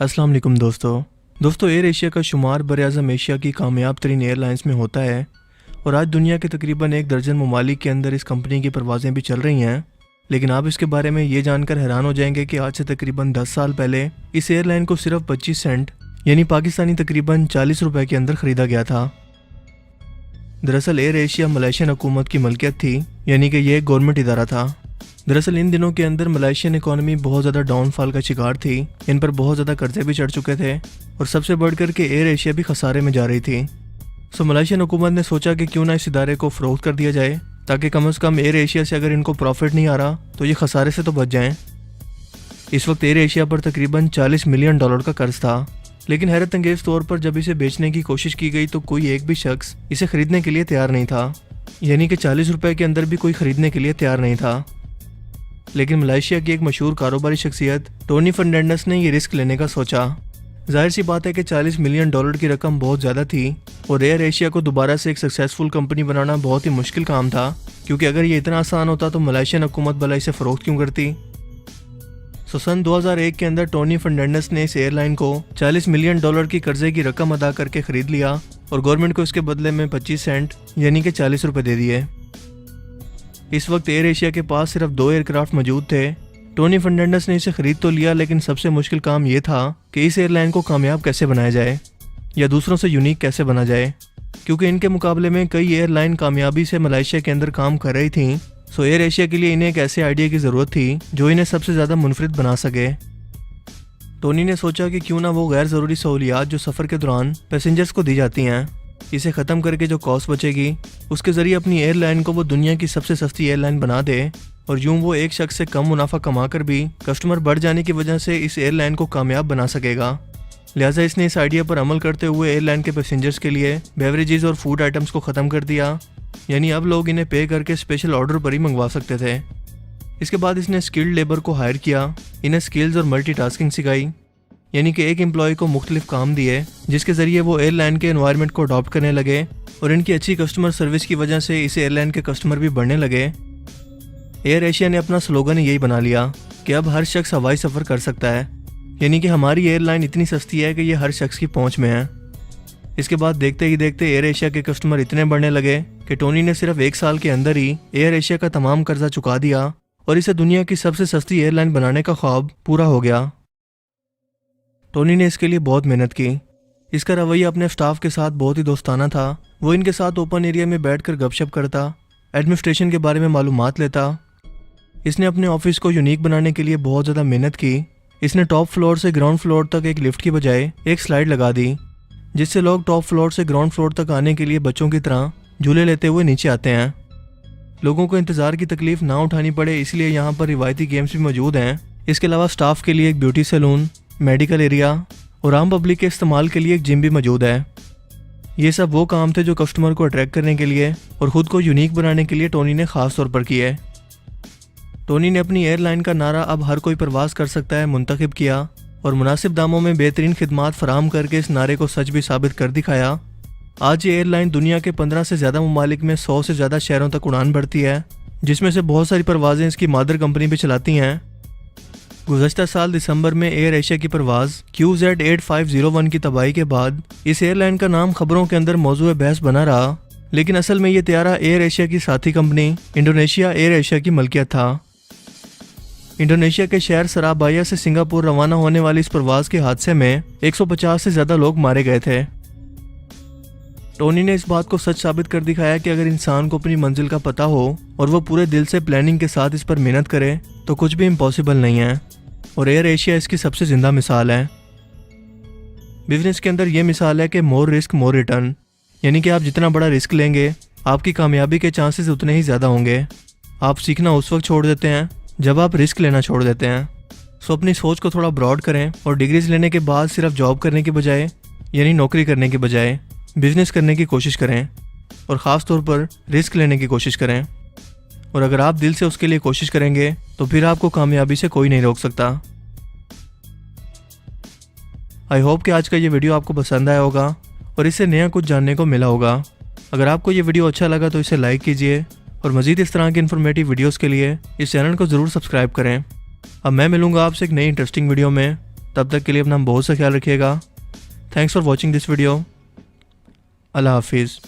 अस्सलाम वालेकुम दोस्तों एयर एशिया का शुमार बर-ए-आज़म एशिया की कामयाब तरीन एयरलाइंस में होता है और आज दुनिया के तकरीबन 1 दर्जन ममालिक के अंदर इस कंपनी की परवाज़ें भी चल रही हैं। लेकिन आप इसके बारे में ये जानकर हैरान हो जाएंगे कि आज से तकरीबन 10 साल पहले इस एयरलाइन को सिर्फ 25 सेंट यानी पाकिस्तानी तकरीबन 40 रुपये के अंदर ख़रीदा गया था। दरअसल एयर एशिया मलेशियन हुकूमत की मलकियत थी, यानी कि यह एक गवर्नमेंट इदारा था। दरअसल इन दिनों के अंदर मलेशियन इकॉनमी बहुत ज़्यादा डाउनफॉल का शिकार थी, इन पर बहुत ज़्यादा कर्जे भी चढ़ चुके थे और सबसे बढ़कर के एयर एशिया भी खसारे में जा रही थी। सो मलेशियन हुकूमत ने सोचा कि क्यों ना इस इदारे को फ़रोख्त कर दिया जाए ताकि कम से कम एयर एशिया से अगर इनको प्रॉफिट नहीं आ रहा तो ये खसारे से तो बच जाएँ। इस वक्त एयर एशिया पर तकरीबन $40 मिलियन का कर्ज था, लेकिन हैरत अंगेज़ तौर पर जब इसे बेचने की कोशिश की गई तो कोई एक भी शख्स इसे ख़रीदने के लिए तैयार नहीं था, यानी कि 40 रुपये के अंदर भी कोई ख़रीदने के लिए तैयार नहीं था। लेकिन मलेशिया की एक मशहूर कारोबारी शख्सियत टोनी फर्नांडिस ने ये रिस्क लेने का सोचा। जाहिर सी बात है कि $40 मिलियन की रकम बहुत ज़्यादा थी और एयर एशिया को दोबारा से एक सक्सेसफुल कंपनी बनाना बहुत ही मुश्किल काम था, क्योंकि अगर ये इतना आसान होता तो मलेशियन हुकूमत भला इसे फ़रोख्त क्यों करती। सन 2001 के अंदर टोनी फर्नांडिस ने इस एयरलाइन को $40 मिलियन की कर्जे की रकम अदा करके ख़रीद लिया और गवर्नमेंट को इसके बदले में 25 सेंट यानी कि 40 रुपये दे दिए। इस वक्त एयर एशिया के पास सिर्फ 2 एयरक्राफ्ट मौजूद थे। टोनी फर्नांडिस ने इसे ख़रीद तो लिया, लेकिन सबसे मुश्किल काम ये था कि इस एयरलाइन को कामयाब कैसे बनाया जाए या दूसरों से यूनिक कैसे बना जाए, क्योंकि इनके मुकाबले में कई एयरलाइन कामयाबी से मलेशिया के अंदर काम कर रही थी। सो एयर एशिया के लिए इन्हें एक ऐसे आइडिया की ज़रूरत थी जो इन्हें सबसे ज़्यादा मुनफरिद बना सके। टोनी ने सोचा कि क्यों ना वो गैर ज़रूरी सहूलियात जो सफ़र के दौरान पैसेंजर्स को दी जाती हैं, इसे ख़त्म करके जो कॉस्ट बचेगी उसके ज़रिए अपनी एयरलाइन को वो दुनिया की सबसे सस्ती एयरलाइन बना दे और यूँ वो एक शख्स से कम मुनाफा कमा कर भी कस्टमर बढ़ जाने की वजह से इस एयरलाइन को कामयाब बना सकेगा। लिहाजा इसने इस आइडिया पर अमल करते हुए एयरलाइन के पैसेंजर्स के लिए बेवरेजेस और फूड आइटम्स को ख़त्म कर दिया, यानी अब लोग इन्हें पे करके स्पेशल ऑर्डर पर ही मंगवा सकते थे। इसके बाद इसने स्किल्ड लेबर को हायर किया, इन्हें स्किल्स और मल्टीटास्किंग सिखाई, यानी कि एक एम्प्लॉय को मुख्तलिफ काम दिए जिसके ज़रिए वो एयरलाइन के एनवायरनमेंट को अडॉप्ट करने लगे और इनकी अच्छी कस्टमर सर्विस की वजह से इस एयरलाइन के कस्टमर भी बढ़ने लगे। एयर एशिया ने अपना स्लोगन यही बना लिया कि अब हर शख्स हवाई सफ़र कर सकता है, यानी कि हमारी एयरलाइन इतनी सस्ती है कि ये हर शख्स की पहुंच में है। इसके बाद देखते ही देखते एयर एशिया के कस्टमर इतने बढ़ने लगे कि टोनी ने सिर्फ 1 साल के अंदर ही एयर एशिया का तमाम कर्जा चुका दिया और इसे दुनिया की सबसे सस्ती एयरलाइन बनाने का ख्वाब पूरा हो गया। टोनी ने इसके लिए बहुत मेहनत की। इसका रवैया अपने स्टाफ के साथ बहुत ही दोस्ताना था। वो इनके साथ ओपन एरिया में बैठकर गपशप करता, एडमिनिस्ट्रेशन के बारे में मालूमात लेता। इसने अपने ऑफिस को यूनिक बनाने के लिए बहुत ज़्यादा मेहनत की। इसने टॉप फ्लोर से ग्राउंड फ्लोर तक एक लिफ्ट की बजाय एक स्लाइड लगा दी, जिससे लोग टॉप फ्लोर से ग्राउंड फ्लोर तक आने के लिए बच्चों की तरह झूले लेते हुए नीचे आते हैं। लोगों को इंतज़ार की तकलीफ ना उठानी पड़े, इसलिए यहाँ पर रिवायती गेम्स भी मौजूद हैं। इसके अलावा स्टाफ के लिए एक ब्यूटी सैलून, मेडिकल एरिया और आम पब्लिक के इस्तेमाल के लिए एक जिम भी मौजूद है। ये सब वो काम थे जो कस्टमर को अट्रैक्ट करने के लिए और ख़ुद को यूनिक बनाने के लिए टोनी ने ख़ास तौर पर किए। टोनी ने अपनी एयरलाइन का नारा अब हर कोई परवाज़ कर सकता है मुंतखब किया और मुनासिब दामों में बेहतरीन खिदमात फराहम करके इस नारे को सच भी साबित कर दिखाया। आज ये एयरलाइन दुनिया के 15 से ज़्यादा ममालिक में 100 से ज़्यादा शहरों तक उड़ान भरती है, जिसमें से बहुत सारी परवाज़ें इसकी मादर कंपनी भी चलाती हैं। गुज़श्ता साल दिसंबर में एयर एशिया की परवाज़ QZ8501 की तबाही के बाद इस एयरलाइन का नाम खबरों के अंदर मौजूद बहस बना रहा, लेकिन असल में ये त्यारा एयर एशिया की साथी कंपनी इंडोनेशिया एयर एशिया की मलकियत था। इंडोनेशिया के शहर सराबाया से सिंगापुर रवाना होने वाली इस परवाज़ के हादसे में 150 से ज़्यादा लोग मारे गए थे। टोनी ने इस बात को सच साबित कर दिखाया कि अगर इंसान को अपनी मंजिल का पता हो और वो पूरे दिल से प्लानिंग के साथ इस पर मेहनत करे तो कुछ भी इम्पॉसिबल नहीं है, और एयर एशिया इसकी सबसे ज़िंदा मिसाल है। बिजनेस के अंदर ये मिसाल है कि मोर रिस्क मोर रिटर्न, यानी कि आप जितना बड़ा रिस्क लेंगे आपकी कामयाबी के चांसेस उतने ही ज़्यादा होंगे। आप सीखना उस वक्त छोड़ देते हैं जब आप रिस्क लेना छोड़ देते हैं। सो अपनी सोच को थोड़ा ब्रॉड करें और डिग्रीज लेने के बाद सिर्फ जॉब करने के बजाय, यानी नौकरी करने के बजाय बिजनेस करने की कोशिश करें और ख़ास तौर पर रिस्क लेने की कोशिश करें। और अगर आप दिल से उसके लिए कोशिश करेंगे तो फिर आपको कामयाबी से कोई नहीं रोक सकता। आई होप कि आज का ये वीडियो आपको पसंद आया होगा और इससे नया कुछ जानने को मिला होगा। अगर आपको ये वीडियो अच्छा लगा तो इसे लाइक कीजिए और मज़ीद इस तरह की इन्फॉर्मेटिव वीडियोस के लिए इस चैनल को ज़रूर सब्सक्राइब करें। अब मैं मिलूँगा आपसे एक नई इंटरेस्टिंग वीडियो में। तब तक के लिए अपना बहुत सा ख्याल रखिएगा। Thanks for watching this video. अल्लाह हाफिज़।